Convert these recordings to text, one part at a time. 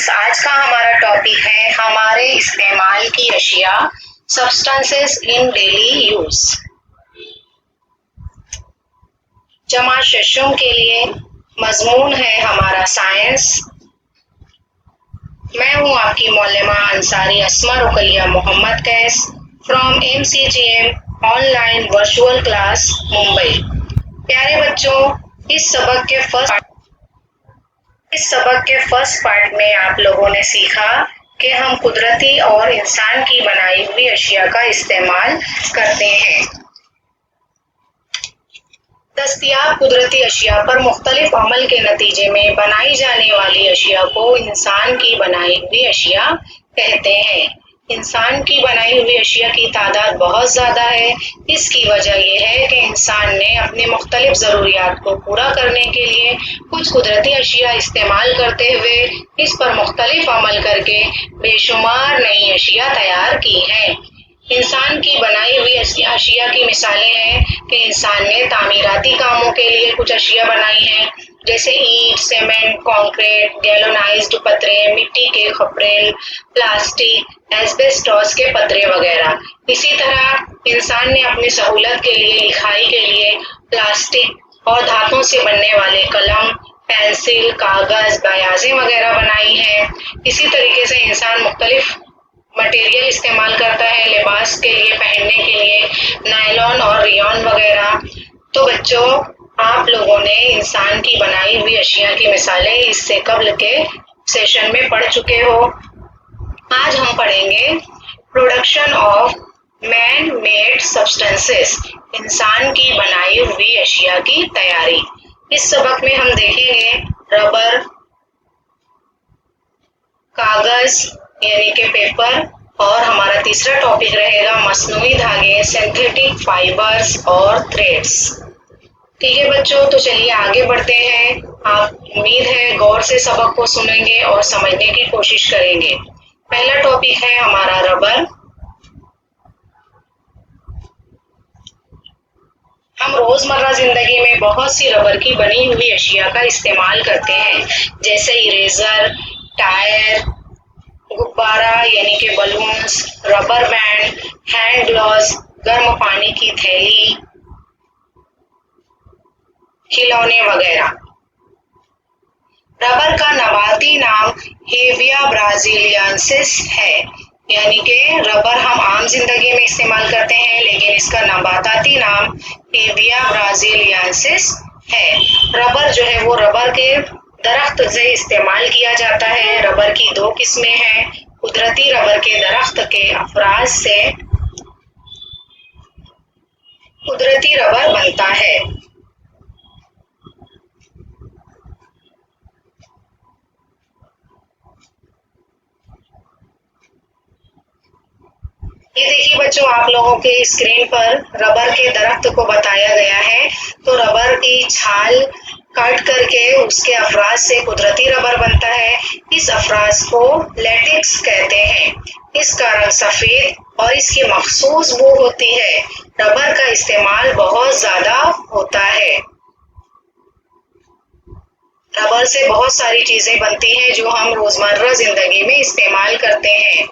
Students, आज का हमारा टॉपिक है हमारे इस्तेमाल की अशिया, सब्सटेंसेस इन डेली यूज। जमा शशों के लिए मजमून है हमारा साइंस। मैं हूं आपकी मौलमा Ansari Asma Ruqaiya Mohammad Qais from MCGM online virtual class Mumbai. प्यारे बच्चों, इस सबक के फर्स्ट पार्ट में आप लोगों ने सीखा कि हम कुदरती और इंसान की बनाई हुई अशिया का इस्तेमाल करते हैं। दस्तयाब कुदरती अशिया पर मुख्तलिफ अमल के नतीजे में बनाई जाने वाली अशिया को इंसान की बनाई हुई अशिया कहते हैं। इंसान की बनाई हुई अशिया की तादाद बहुत ज़्यादा है। इसकी वजह यह है कि इंसान ने अपने मुख्तलिफ ज़रूरियात को पूरा करने के लिए कुछ कुदरती अशिया इस्तेमाल करते हुए इस पर मुख्तलिफ अमल करके बेशुमार नई अशिया तैयार की हैं। इंसान की बनाई हुई अशिया की मिसालें हैं कि इंसान ने तामीराती कामों के लिए कुछ अशिया बनाई हैं, जैसे ईंट, सीमेंट, कंक्रीट, गैलोनाइज्ड पत्रे, मिट्टी के खपरेल, प्लास्टिक, एस्बेस्टॉस के पतरे वगैरह। इसी तरह इंसान ने अपनी सहूलत के लिए लिखाई के लिए प्लास्टिक और धातुओं से बनने वाले कलम, पेंसिल, कागज, बयाजें वगैरह बनाई हैं। इसी तरीके से इंसान मुख्तलिफ मटेरियल इस्तेमाल करता है लिबास के लिए, पहनने के लिए नायलॉन और रियॉन वगैरह। तो बच्चों, आप लोगों ने इंसान की बनाई हुई अशिया की मिसालें इससे कबल के सेशन में पढ़ चुके हो। आज हम पढ़ेंगे production of man made substances, इंसान की बनाई हुई अशिया की तैयारी। इस सबक में हम देखेंगे रबर, कागज यानी कि पेपर, और हमारा तीसरा टॉपिक रहेगा मसनूई धागे, सिंथेटिक फाइबर्स और थ्रेड्स। ठीक है बच्चों, तो चलिए आगे बढ़ते हैं। आप उम्मीद है गौर से सबक को सुनेंगे और समझने की कोशिश करेंगे। पहला टॉपिक है हमारा रबर। हम रोजमर्रा जिंदगी में बहुत सी रबर की बनी हुई अशिया का इस्तेमाल करते हैं, जैसे इरेजर, टायर, गुब्बारा यानी कि balloons, rubber band, hand gloves, गर्म पानी की थैली, खिलौने वगैरह। रबर का नबाती नाम हेविया ब्राजीलियंसिस है, यानी कि रबर हम आम जिंदगी में इस्तेमाल करते हैं, लेकिन इसका नबाताती नाम हेविया ब्राजीलियंसिस है। रबर जो है वो रबर के दरख्त से इस्तेमाल किया जाता है। रबर की दो किस्में हैं। कुदरती रबर के दरख्त के अफराज से कुदरती रबर बनता है। ये देखिए बच्चों, आप लोगों के स्क्रीन पर रबर के दरख्त को बताया गया है। तो रबर की छाल काट करके उसके अफराज से कुदरती रबर बनता है। इस अफराज को लेटेक्स कहते हैं। इसका रंग सफेद और इसकी मखसूस बू होती है। रबर का इस्तेमाल बहुत ज्यादा होता है। रबर से बहुत सारी चीजें बनती हैं जो हम रोजमर्रा जिंदगी में इस्तेमाल करते हैं।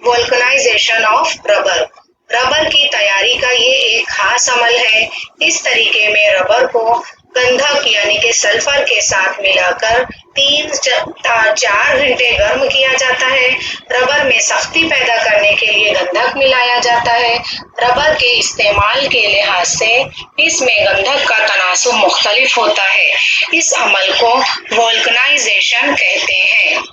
वोल्कनाइजेशन ऑफ रबर, रबर की तैयारी का ये एक खास अमल है। इस तरीके में रबर को गंधक यानी कि सल्फर के साथ मिलाकर 3-4 घंटे गर्म किया जाता है। रबर में सख्ती पैदा करने के लिए गंधक मिलाया जाता है। रबर के इस्तेमाल के लिहाज से इसमें गंधक का तनासुब मुख्तलिफ होता है। इस अमल को वोल्कनाइजेशन कहते हैं।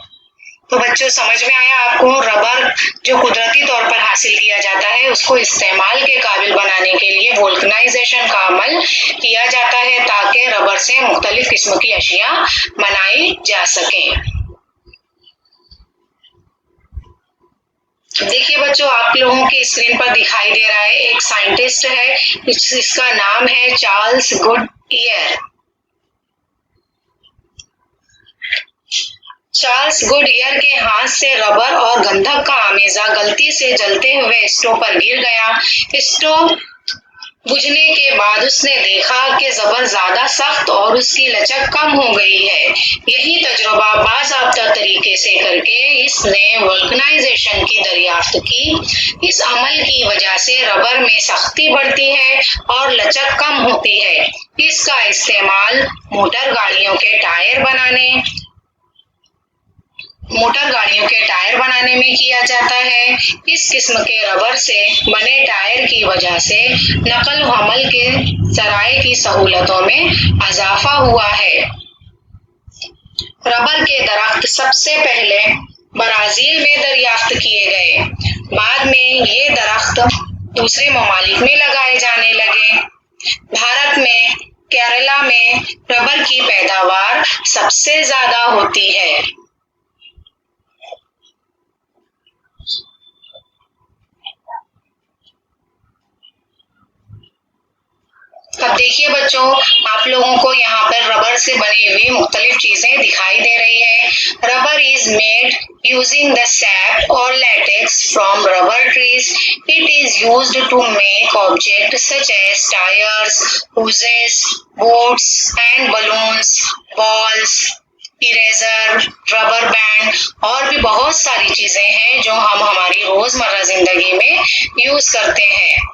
तो बच्चों, समझ में आया आपको? रबर जो कुदरती तौर पर हासिल किया जाता है उसको इस्तेमाल के काबिल बनाने के लिए वोल्कनाइजेशन का अमल किया जाता है, ताकि रबर से मुख्तलिफ किस्म की अशिया बनाई जा सके। देखिए बच्चों, आप लोगों की स्क्रीन पर दिखाई दे रहा है एक साइंटिस्ट है, इसका नाम है चार्ल्स गुडईयर। चार्ल्स गुडईयर के हाथ से रबर और गंधक का आमेजा गलती से जलते हुए स्टोव पर गिर गया। स्टोव बुझने के बाद उसने देखा कि ज़बर ज़्यादा सख्त और उसकी लचक कम हो गई है। यही तजुर्बा बाज़ाब्ता तरीके से करके इसने वल्कनाइजेशन की दरियाफ्त की। इस अमल की वजह से रबर में सख्ती बढ़ती है और लचक कम होती है। इसका इस्तेमाल मोटर गाड़ियों के टायर बनाने में किया जाता है। इस किस्म के रबर से बने टायर की वजह से नकल व हमल के ज़राए की सहूलतों में इजाफा हुआ है। रबर के दरख्त सबसे पहले ब्राजील में दरियाफ्त किए गए। बाद में ये दरख्त दूसरे ममालिक में लगाए जाने लगे। भारत में केरला में रबर की पैदावार सबसे ज्यादा होती है। अब देखिए बच्चों, आप लोगों को यहाँ पर रबर से बनी हुई मुख्तलिफ चीजें दिखाई दे रही है। Rubber is made using the sap और latex from rubber trees. It is used to make object such as tyres, hoses, boats and balloons, balls, eraser, rubber band और भी बहुत सारी चीजें हैं जो हम हमारी रोजमर्रा जिंदगी में यूज करते हैं।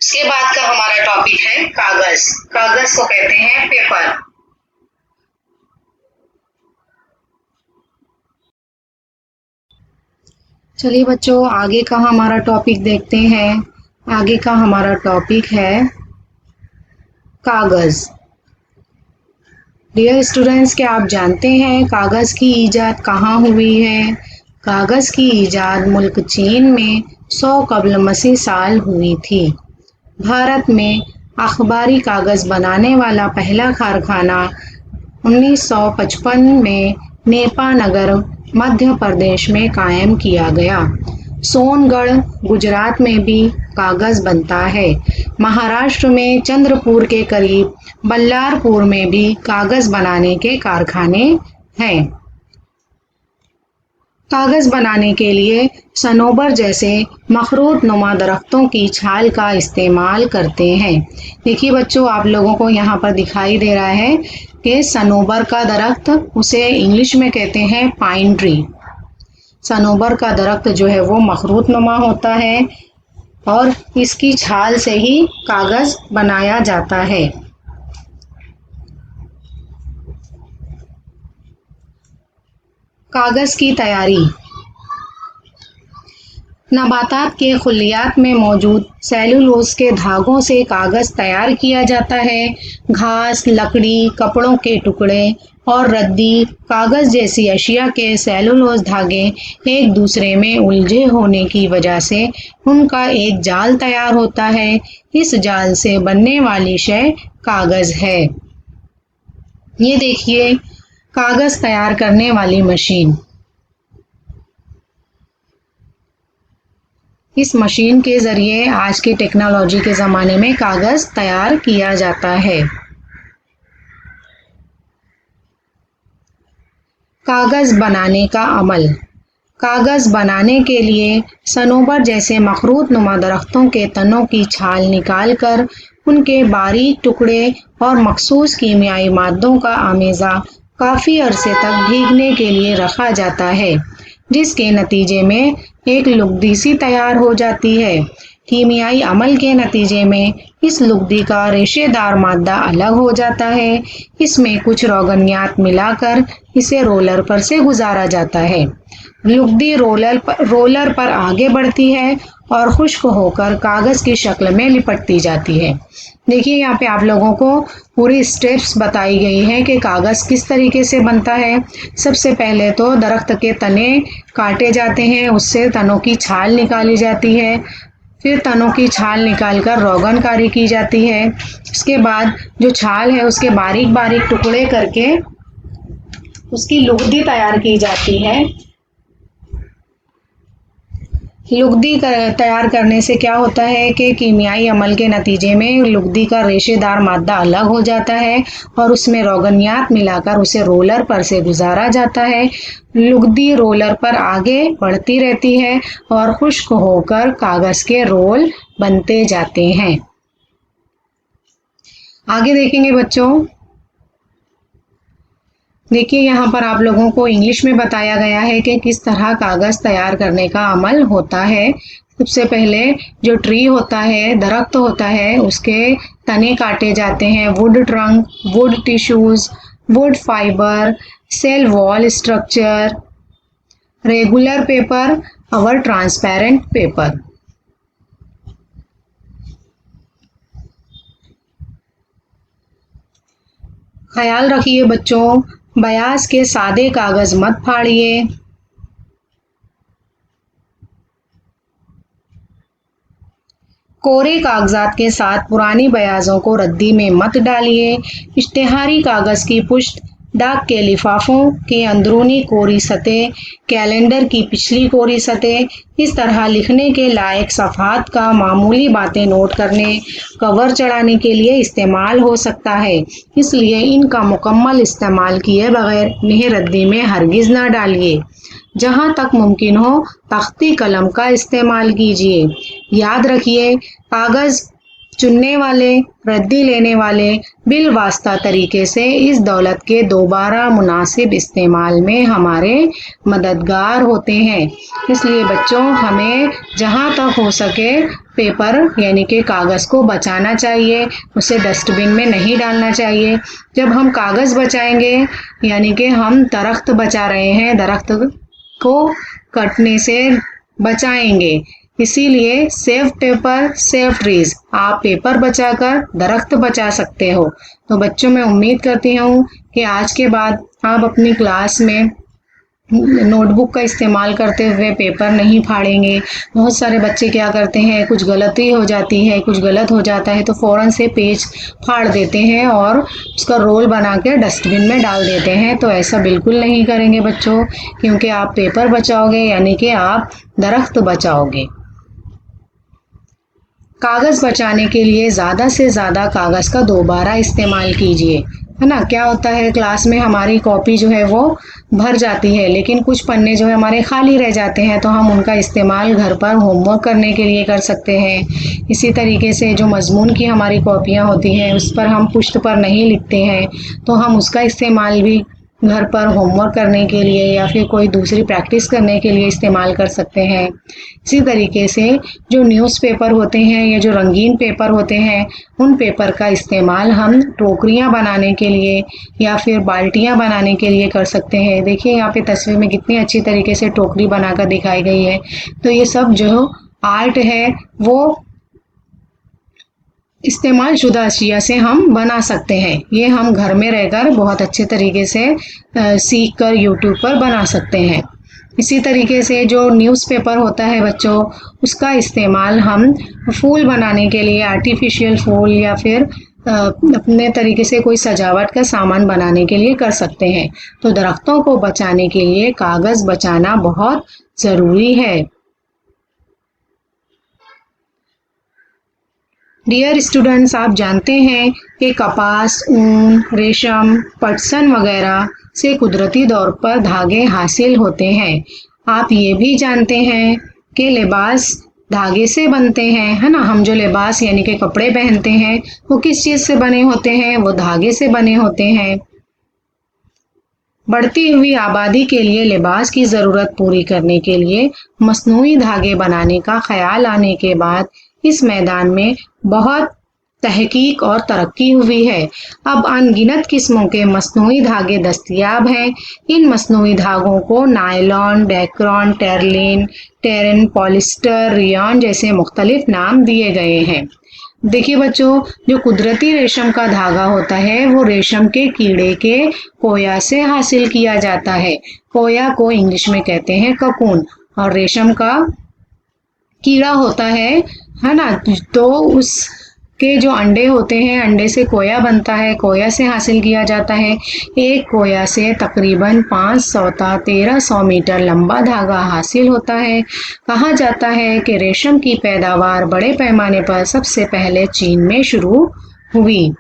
इसके बाद का हमारा टॉपिक है कागज। कागज को कहते हैं पेपर। चलिए बच्चों, आगे का हमारा टॉपिक देखते हैं। आगे का हमारा टॉपिक है कागज। डियर स्टूडेंट्स, क्या आप जानते हैं कागज की ईजाद कहाँ हुई है? कागज की ईजाद मुल्क चीन में 100 कबल मसीह साल हुई थी। भारत में अखबारी कागज बनाने वाला पहला कारखाना 1955 में नेपा नगर मध्य प्रदेश में कायम किया गया। सोनगढ़ गुजरात में भी कागज बनता है। महाराष्ट्र में चंद्रपुर के करीब बल्लारपुर में भी कागज बनाने के कारखाने हैं। कागज बनाने के लिए सनोबर जैसे मखरूत नुमा दरख्तों की छाल का इस्तेमाल करते हैं। देखिए बच्चों, आप लोगों को यहाँ पर दिखाई दे रहा है कि सनोबर का दरख्त, उसे इंग्लिश में कहते हैं पाइन ट्री। सनोबर का दरख्त जो है वो मखरूत नुमा होता है और इसकी छाल से ही कागज बनाया जाता है। कागज की तैयारी। नबातात के खुलियात में मौजूद सेलुलोज के धागों से कागज तैयार किया जाता है। घास, लकड़ी, कपड़ों के टुकड़े और रद्दी कागज जैसी अशिया के सेलुलोज धागे एक दूसरे में उलझे होने की वजह से उनका एक जाल तैयार होता है। इस जाल से बनने वाली शय कागज है। ये देखिए, कागज तैयार करने वाली मशीन। इस मशीन के जरिए आज की टेक्नोलॉजी के ज़माने में कागज़ तैयार किया जाता है। कागज़ बनाने का अमल। कागज़ बनाने के लिए सनोबर जैसे मखरूत नुमा दरख्तों के तनों की छाल निकालकर उनके बारीक टुकड़े और मखसूस कीमियाई मादों का आमेज़ा काफ़ी अरसे तक भीगने के लिए रखा जाता है, जिसके नतीजे में एक लुगदी सी तैयार हो जाती है। कीमियाई अमल के नतीजे में इस लुगदी का रेशेदार मादा अलग हो जाता है। इसमें कुछ रोगनियात मिलाकर इसे रोलर पर से गुजारा जाता है। लुगदी रोलर पर आगे बढ़ती है और खुश्क होकर कागज की शक्ल में लिपटती जाती है। देखिए, यहाँ पे आप लोगों को पूरी स्टेप्स बताई गई हैं कि कागज किस तरीके से बनता है। सबसे पहले तो दरख्त के तने काटे जाते हैं, उससे तनों की छाल निकाली जाती है। फिर तनों की छाल निकालकर रोगनकारी की जाती है। इसके बाद जो छाल है उसके बारीक बारीक टुकड़े करके उसकी लुगदी तैयार की जाती है। लुगदी तैयार करने से क्या होता है कि कीमियाई अमल के नतीजे में लुगदी का रेशेदार मादा अलग हो जाता है और उसमें रोगनियात मिलाकर उसे रोलर पर से गुजारा जाता है। लुगदी रोलर पर आगे बढ़ती रहती है और खुश्क होकर कागज के रोल बनते जाते हैं। आगे देखेंगे बच्चों, देखिए यहाँ पर आप लोगों को इंग्लिश में बताया गया है कि किस तरह कागज तैयार करने का अमल होता है। सबसे पहले जो ट्री होता है, दरख्त होता है, उसके तने काटे जाते हैं। Wood trunk, wood tissues, wood fibre, cell wall structure, regular paper और ट्रांसपेरेंट पेपर। ख्याल रखिए बच्चों, बयास के सादे कागज मत फाड़िए। कोरे कागजात के साथ पुरानी बयाजों को रद्दी में मत डालिए। इश्तेहारी कागज की पुष्ट, डाक के लिफाफों के अंदरूनी कोरी सतह, कैलेंडर की पिछली कोरी सतह, इस तरह लिखने के लायक सफ़हात का मामूली बातें नोट करने, कवर चढ़ाने के लिए इस्तेमाल हो सकता है। इसलिए इनका मुकम्मल इस्तेमाल किए बगैर इन्हें रद्दी में हरगिज़ ना डालिए। जहाँ तक मुमकिन हो तख्ती कलम का इस्तेमाल कीजिए। याद रखिए, कागज चुनने वाले, रद्दी लेने वाले बिलवास्ता तरीके से इस दौलत के दोबारा मुनासिब इस्तेमाल में हमारे मददगार होते हैं। इसलिए बच्चों, हमें जहाँ तक हो सके पेपर यानी कि कागज़ को बचाना चाहिए, उसे डस्टबिन में नहीं डालना चाहिए। जब हम कागज़ बचाएंगे यानी कि हम दरख्त बचा रहे हैं, दरख्त को कटने से बचाएंगे। इसीलिए सेव पेपर सेव ट्रीज, आप पेपर बचाकर दरख्त बचा सकते हो। तो बच्चों, मैं उम्मीद करती हूँ कि आज के बाद आप अपनी क्लास में नोटबुक का इस्तेमाल करते हुए पेपर नहीं फाड़ेंगे। बहुत सारे बच्चे क्या करते हैं, कुछ गलती हो जाती है, कुछ गलत हो जाता है तो फ़ौरन से पेज फाड़ देते हैं और उसका रोल बना के डस्टबिन में डाल देते हैं। तो ऐसा बिल्कुल नहीं करेंगे बच्चों, क्योंकि आप पेपर बचाओगे यानी कि आप दरख्त बचाओगे। कागज़ बचाने के लिए ज़्यादा से ज़्यादा कागज़ का दोबारा इस्तेमाल कीजिए, है ना। क्या होता है, क्लास में हमारी कॉपी जो है वो भर जाती है, लेकिन कुछ पन्ने जो है हमारे खाली रह जाते हैं, तो हम उनका इस्तेमाल घर पर होमवर्क करने के लिए कर सकते हैं। इसी तरीके से जो मज़मून की हमारी कॉपियाँ होती हैं उस पर हम पुष्ट पर नहीं लिखते हैं, तो हम उसका इस्तेमाल भी घर पर होमवर्क करने के लिए या फिर कोई दूसरी प्रैक्टिस करने के लिए इस्तेमाल कर सकते हैं। इसी तरीके से जो न्यूज़पेपर होते हैं या जो रंगीन पेपर होते हैं, उन पेपर का इस्तेमाल हम टोकरियाँ बनाने के लिए या फिर बाल्टियाँ बनाने के लिए कर सकते हैं। देखिए यहाँ पे तस्वीर में कितनी अच्छी तरीके से टोकरी बनाकर दिखाई गई है। तो ये सब जो आर्ट है वो इस्तेमाल शुदा अशिया से हम बना सकते हैं। ये हम घर में रहकर बहुत अच्छे तरीके से सीख कर यूट्यूब पर बना सकते हैं। इसी तरीके से जो न्यूज़पेपर होता है बच्चों, उसका इस्तेमाल हम फूल बनाने के लिए, आर्टिफिशियल फूल या फिर अपने तरीके से कोई सजावट का सामान बनाने के लिए कर सकते हैं। तो दरख्तों को बचाने के लिए कागज़ बचाना बहुत ज़रूरी है। डियर स्टूडेंट्स, आप जानते हैं कि कपास, ऊन, रेशम, पटसन वगैरह से कुदरती तौर पर धागे हासिल होते हैं। आप ये भी जानते हैं कि लिबास धागे से बनते हैं, है ना। हम जो लिबास यानी कि कपड़े पहनते हैं वो किस चीज़ से बने होते हैं, वो धागे से बने होते हैं। बढ़ती हुई आबादी के लिए लिबास की ज़रूरत पूरी करने के लिए मसनूई धागे बनाने का ख्याल आने के बाद इस मैदान में बहुत तहकीक और तरक्की हुई है। अब अनगिनत किस्मों के मसनूई धागे दस्तयाब हैं। इन मसनूई धागों को nylon, Dacron, terylene, टेरिन, polyester, rayon जैसे मुख्तलिफ नाम दिए गए हैं। देखिए बच्चों, जो कुदरती रेशम का धागा होता है वो रेशम के कीड़े के कोया से हासिल किया जाता है। कोया को इंग्लिश में कहते हैं ककून, और रेशम का कीड़ा होता है ना। तो उस के जो अंडे होते हैं, अंडे से कोया बनता है, कोया से हासिल किया जाता है। एक कोया से तकरीबन 500 ता 1300 मीटर लंबा धागा हासिल होता है। कहा जाता है कि रेशम की पैदावार बड़े पैमाने पर सबसे पहले चीन में शुरू हुई।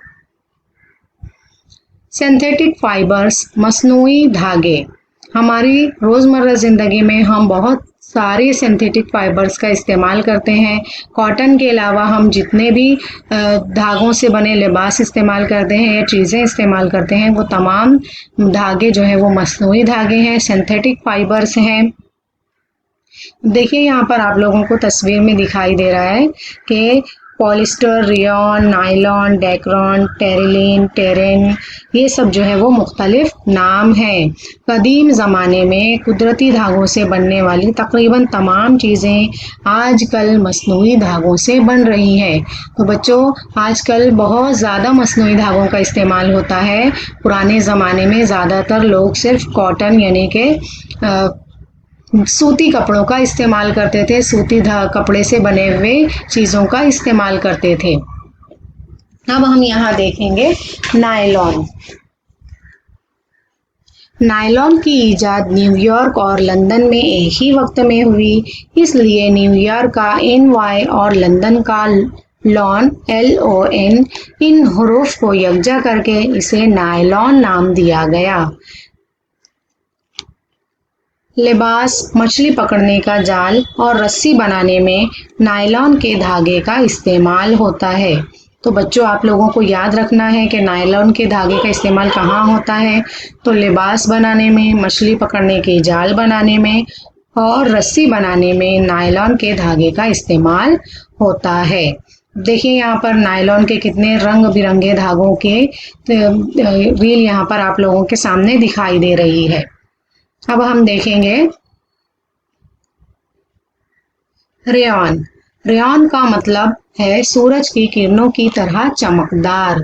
सिंथेटिक फाइबर्स, मसनूई धागे। हमारी रोज़मर्रा ज़िंदगी में हम बहुत सारे सिंथेटिक फाइबर्स का इस्तेमाल करते हैं। कॉटन के अलावा हम जितने भी धागों से बने लिबास इस्तेमाल करते हैं या चीज़ें इस्तेमाल करते हैं, वो तमाम धागे जो हैं वो मसनूई धागे हैं, सिंथेटिक फाइबर्स हैं। देखिए यहाँ पर आप लोगों को तस्वीर में दिखाई दे रहा है कि polyester, rayon, nylon, Dacron, terylene, terrain, ये सब जो है वो मुख्तलिफ नाम हैं। कदीम ज़माने में कुदरती धागों से बनने वाली तकरीबन तमाम चीज़ें आजकल मसनूई धागों से बन रही हैं। तो बच्चों, आजकल बहुत ज़्यादा मसनूई धागों का इस्तेमाल होता है। पुराने ज़माने में ज़्यादातर लोग सिर्फ कॉटन यानी कि सूती कपड़ों का इस्तेमाल करते थे, सूती कपड़े से बने हुए चीज़ों का इस्तेमाल करते थे। अब हम यहाँ देखेंगे नायलॉन। नायलॉन की इजाद न्यूयॉर्क और लंदन में एक ही वक्त में हुई, इसलिए न्यूयॉर्क का NY और लंदन का लॉन LON, इन हरूफ को यकजा करके इसे नायलॉन नाम दिया गया। लिबास, मछली पकड़ने का जाल और रस्सी बनाने में नायलॉन के धागे का इस्तेमाल होता है। तो बच्चों, आप लोगों को याद रखना है कि नायलॉन के धागे का इस्तेमाल कहाँ होता है। तो लिबास बनाने में, मछली पकड़ने के जाल बनाने में और रस्सी बनाने में नायलॉन के धागे का इस्तेमाल होता है। देखिए यहाँ पर नायलॉन के कितने रंग बिरंगे धागों के रील यहाँ पर आप लोगों के सामने दिखाई दे रही है। अब हम देखेंगे रेयॉन। रेयॉन का मतलब है सूरज की किरणों की तरह चमकदार।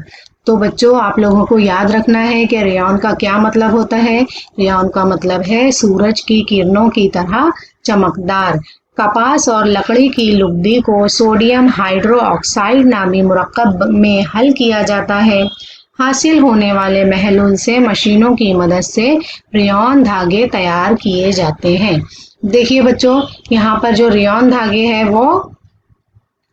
तो बच्चों, आप लोगों को याद रखना है कि रेयॉन का क्या मतलब होता है। रेयॉन का मतलब है सूरज की किरणों की तरह चमकदार। कपास और लकड़ी की लुगदी को सोडियम हाइड्रोक्साइड नामी मुरक्कब में हल किया जाता है। हासिल होने वाले महलूल से मशीनों की मदद से रेयॉन धागे तैयार किए जाते हैं। देखिए बच्चों, यहाँ पर जो रेयॉन धागे हैं वो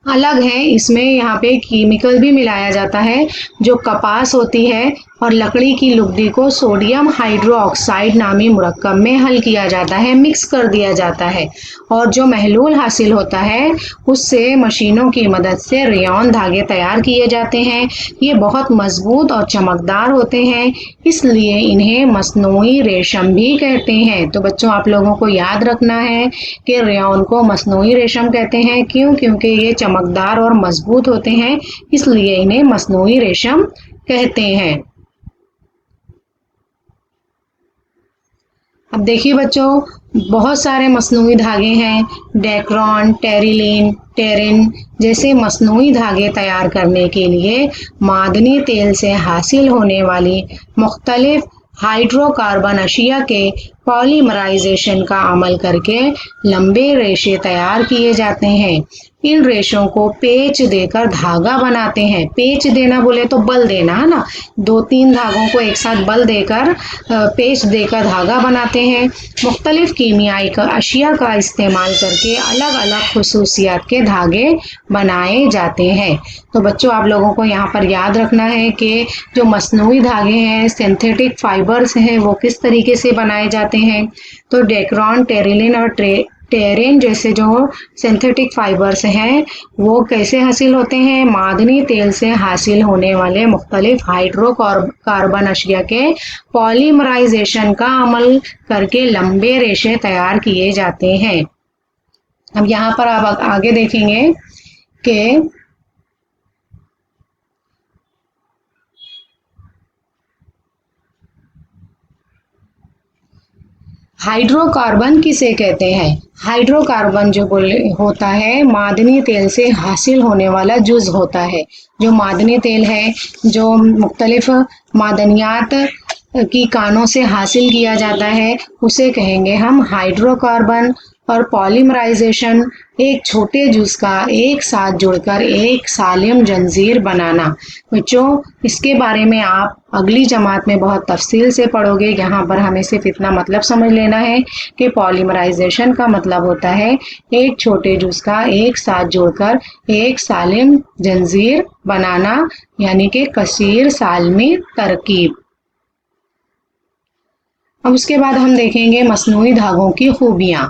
अलग है। इसमें यहाँ पे केमिकल भी मिलाया जाता है। जो कपास होती है और लकड़ी की लुगदी को सोडियम हाइड्रोक्साइड नामी मुरक्कब में हल किया जाता है, मिक्स कर दिया जाता है, और जो महलूल हासिल होता है उससे मशीनों की मदद से रेयॉन धागे तैयार किए जाते हैं। ये बहुत मजबूत और चमकदार होते हैं, इसलिए इन्हें मसनूई रेशम भी कहते हैं। तो बच्चों, आप लोगों को याद रखना है कि रेयॉन को मसनूई रेशम कहते हैं। क्यों? क्योंकि ये चमकदार और मजबूत होते हैं, इसलिए इन्हें मसनूई रेशम कहते हैं। अब देखिए बच्चों, बहुत सारे मसनूई धागे हैं। डेक्रॉन, टेरिलीन, टेरिन जैसे मसनूई धागे तैयार करने के लिए मादनी तेल से हासिल होने वाली मुख्तलिफ हाइड्रोकार्बन अशिया के पॉलीमराइजेशन का अमल करके लंबे रेशे तैयार किए जाते हैं। इन रेशों को पेच देकर धागा बनाते हैं। पेच देना बोले तो बल देना है ना, 2-3 धागों को एक साथ बल देकर पेच देकर धागा बनाते हैं। मुख्तलिफ कीमियाई का अशिया का इस्तेमाल करके अलग अलग खुसूसियात के धागे बनाए जाते हैं। तो बच्चों, आप लोगों को यहाँ पर याद रखना है कि जो मसनूई धागे हैं, सिंथेटिक फाइबर्स हैं, वो किस तरीके से बनाए जाते हैं। तो डेक्रॉन, टेरिलिन और टेरेन जैसे जो सिंथेटिक फाइबर्स हैं वो कैसे हासिल होते हैं? मादनी तेल से हासिल होने वाले मुख्तलिफ हाइड्रोकार्बन अशिया के पॉलीमराइजेशन का अमल करके लंबे रेशे तैयार किए जाते हैं। अब यहाँ पर आप आगे देखेंगे कि हाइड्रोकार्बन किसे कहते हैं? हाइड्रोकार्बन जो होता है मादनी तेल से हासिल होने वाला जुज होता है। जो मादनी तेल है, जो मुख्तलिफ मादनियात की कानों से हासिल किया जाता है, उसे कहेंगे हम हाइड्रोकार्बन। और पॉलीमराइजेशन एक छोटे जुज का एक साथ जुड़कर एक सालिम जंजीर बनाना। बच्चों, इसके बारे में आप अगली जमात में बहुत तफसील से पढ़ोगे। यहाँ पर हमें सिर्फ इतना मतलब समझ लेना है कि पॉलीमराइजेशन का मतलब होता है एक छोटे जुज का एक साथ जुड़कर एक सालिम जंजीर बनाना, यानी कि कसीर सालमी तरकीब। अब उसके बाद हम देखेंगे मसनूई धागों की खूबियां।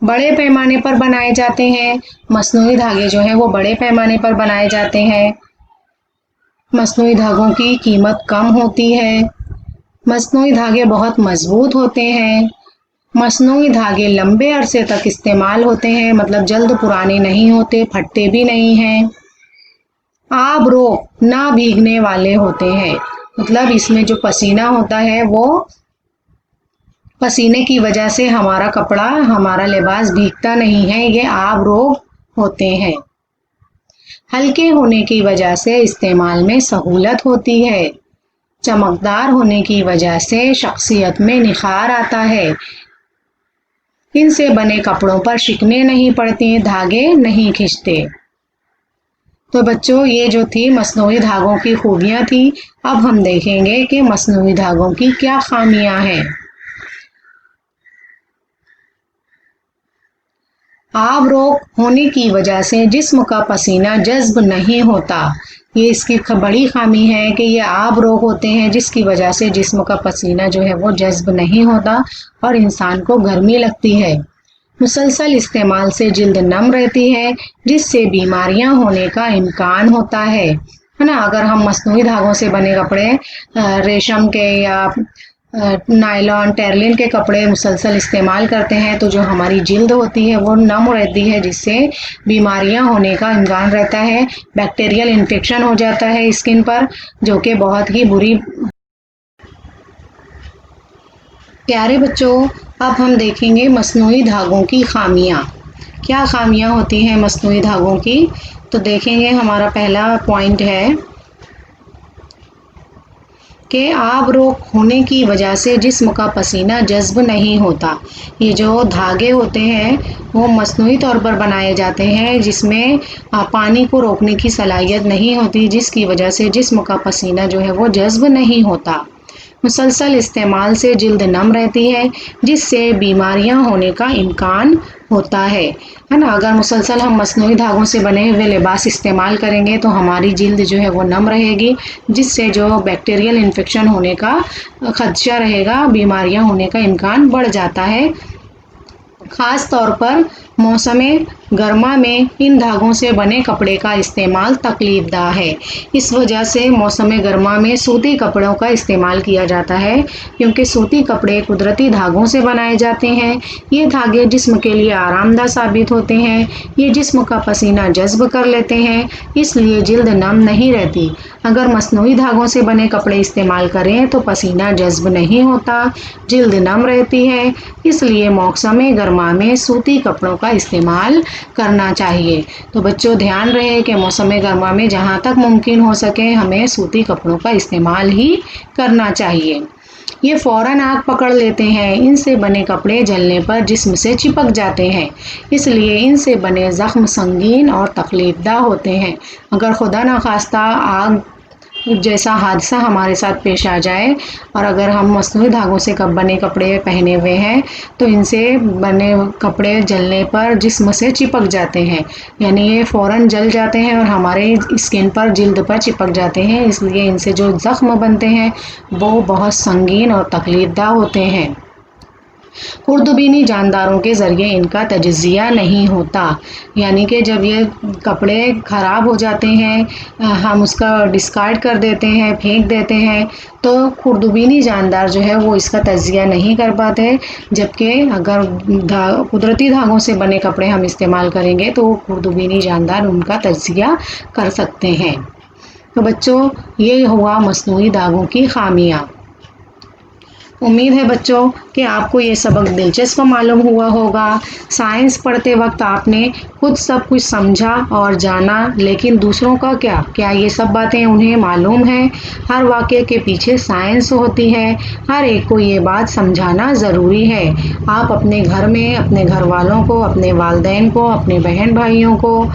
बड़े पैमाने पर बनाए जाते हैं। मसनूई धागे जो हैं वो बड़े पैमाने पर बनाए जाते हैं। मसनूई धागों की कीमत कम होती है। मसनूई धागे बहुत मजबूत होते हैं। मसनूई धागे लंबे अरसे तक इस्तेमाल होते हैं, मतलब जल्द पुराने नहीं होते, फटते भी नहीं हैं। आब रोक ना भीगने वाले होते हैं, मतलब इसमें जो पसीना होता है वो पसीने की वजह से हमारा कपड़ा, हमारा लिबास भीगता नहीं है, ये आब रोक होते हैं। हल्के होने की वजह से इस्तेमाल में सहूलत होती है। चमकदार होने की वजह से शख्सियत में निखार आता है। इनसे बने कपड़ों पर शिकने नहीं पड़ते, धागे नहीं खिंचते। तो बच्चों, ये जो थी मसनूई धागों की खूबियां थी। अब हम देखेंगे कि मसनूई धागों की क्या खामियां हैं। आब रोक होने की वजह से जिस्म का पसीना जज्ब नहीं होता। ये इसकी बड़ी खामी है कि ये आब रोक होते हैं, जिसकी वजह से जिस्म का पसीना जो है वो जज्ब नहीं होता और इंसान को गर्मी लगती है। मुसलसल इस्तेमाल से जिल्द नम रहती है, जिससे बीमारियां होने का इम्कान होता है ना। अगर हम मसनूई धागों से बने कपड़े, रेशम के या नायलॉन, टेरलिन के कपड़े मुसलसल इस्तेमाल करते हैं तो जो हमारी जिल्द होती है वो नम रहती है, जिससे बीमारियां होने का इम्कान रहता है। बैक्टीरियल इन्फेक्शन हो जाता है स्किन पर, जो कि बहुत ही बुरी। प्यारे बच्चों, अब हम देखेंगे मसनूई धागों की खामियां। क्या खामियां होती हैं मसनूई धागों की? तो देखेंगे, हमारा पहला पॉइंट है कि आब रोक होने की वजह से जिस्म का पसीना जज्ब नहीं होता। ये जो धागे होते हैं वो मसनूई तौर पर बनाए जाते हैं, जिसमें पानी को रोकने की सलाहियत नहीं होती, जिसकी वजह से जिस्म का पसीना जो है वो जज्ब नहीं होता। मुसलसल इस्तेमाल से जिल्द नम रहती है, जिससे बीमारियां होने का इम्कान होता है ना। अगर मुसलसल हम मसनूई धागों से बने हुए लिबास इस्तेमाल करेंगे तो हमारी जिल्द जो है वो नम रहेगी, जिससे जो बैक्टीरियल इन्फेक्शन होने का खदशा रहेगा, बीमारियां होने का इम्कान बढ़ जाता है। ख़ास तौर पर मौसम गर्मा में इन धागों से बने कपड़े का इस्तेमाल तकलीफ़दा है। इस वजह से मौसम गर्मा में सूती कपड़ों का इस्तेमाल किया जाता है, क्योंकि सूती कपड़े कुदरती धागों से बनाए जाते हैं। ये धागे जिस्म के लिए आरामदा साबित होते हैं। ये जिस्म का पसीना जज्ब कर लेते हैं, इसलिए जिल्द नम नहीं रहती। अगर मसनूई धागों से बने कपड़े इस्तेमाल करें तो पसीना जज्ब नहीं होता, जिल्द नम रहती है। इसलिए मौसम गर्मा में सूती कपड़ों का इस्तेमाल करना चाहिए। तो बच्चों, ध्यान रहे कि मौसम गर्मा में जहाँ तक मुमकिन हो सके हमें सूती कपड़ों का इस्तेमाल ही करना चाहिए। ये फ़ौरन आग पकड़ लेते हैं। इनसे बने कपड़े जलने पर जिस्म से चिपक जाते हैं, इसलिए इनसे बने ज़ख्म संगीन और तकलीफ़दा होते हैं। अगर खुदा न खास्ता आग जैसा हादसा हमारे साथ पेश आ जाए और अगर हम मसनूई धागों से बने कपड़े पहने हुए हैं तो इनसे बने कपड़े जलने पर जिस्म से चिपक जाते हैं, यानी ये फ़ौरन जल जाते हैं और हमारे स्किन पर, जिल्द पर चिपक जाते हैं। इसलिए इनसे जो ज़ख्म बनते हैं वो बहुत संगीन और तकलीफ़दा होते हैं। खुर्दबीनी जानदारों के ज़रिए इनका तजज़िया नहीं होता, यानी कि जब ये कपड़े ख़राब हो जाते हैं, हम उसका डिस्कार्ड कर देते हैं, फेंक देते हैं, तो खुर्दबीनी जानदार जो है वो इसका तजज़िया नहीं कर पाते। जबकि अगर कुदरती धागों से बने कपड़े हम इस्तेमाल करेंगे तो खुर्दबीनी जानदार उनका तजज़िया कर सकते हैं। तो बच्चों, ये हुआ मसनूई धागों की खामियाँ। उम्मीद है बच्चों कि आपको ये सबक दिलचस्प मालूम हुआ होगा। साइंस पढ़ते वक्त आपने खुद सब कुछ समझा और जाना, लेकिन दूसरों का क्या ये सब बातें उन्हें मालूम है? हर वाक्य के पीछे साइंस होती है। हर एक को ये बात समझाना ज़रूरी है। आप अपने घर में अपने घर वालों को, अपने वालिदैन को, अपने बहन भाइयों को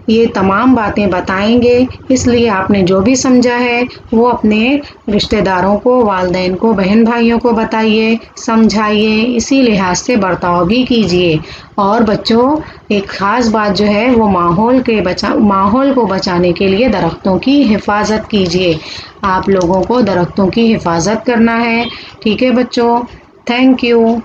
ये तमाम बातें बताएंगे, इसलिए आपने जो भी समझा है वो अपने रिश्तेदारों को, वालिदैन को, बहन भाइयों को बताइए, समझाइए, इसी लिहाज से बर्ताव भी कीजिए। और बच्चों, एक ख़ास बात जो है वो माहौल को बचाने के लिए दरख्तों की हिफाजत कीजिए। आप लोगों को दरख्तों की हिफाजत करना है। ठीक है बच्चों, थैंक यू।